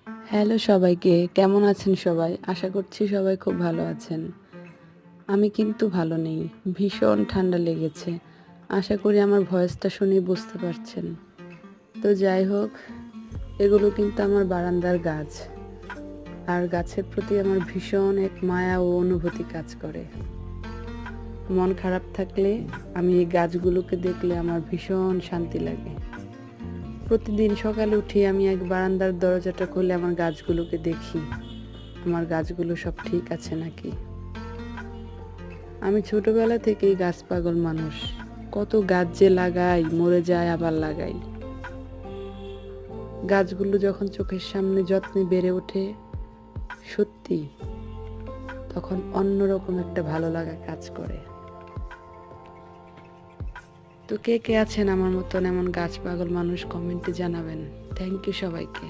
Hello সবাইকে, কেমন আছেন সবাই? আশা করছি সবাই খুব ভালো আছেন। আমি কিন্তু ভালো নেই। ভীষণ ঠান্ডা লেগেছে। আশা করি আমার ভয়েসটা শুনেই বুঝতে পারছেন। তো যাই হোক, এগুলো কিন্তু আমার বারান্দার গাছ। আর গাছের প্রতি আমার ভীষণ এক মায়া ও অনুভূতি কাজ করে। মন খারাপ থাকলে আমি এই গাছগুলোকে দেখলে আমার ভীষণ শান্তি লাগে। প্রতিদিন সকালে উঠে আমি এক বারান্দার দরজাটা খুলে আমার গাছগুলোকে দেখি। আমার গাছগুলো সব ঠিক আছে নাকি। আমি ছোটবেলা থেকেই গাছ পাগল মানুষ। কত গাছ যে লাগাই, মরে যায় আবার লাগাই। গাছগুলো যখন চোখের সামনে যত্নে বেড়ে ওঠে, সত্যি তখন অন্যরকম একটা ভালো লাগা কাজ করে। তো কে কে আছেন আমার মতন এমন গাছ পাগল মানুষ, কমেন্টে জানাবেন। থ্যাংক ইউ সবাইকে।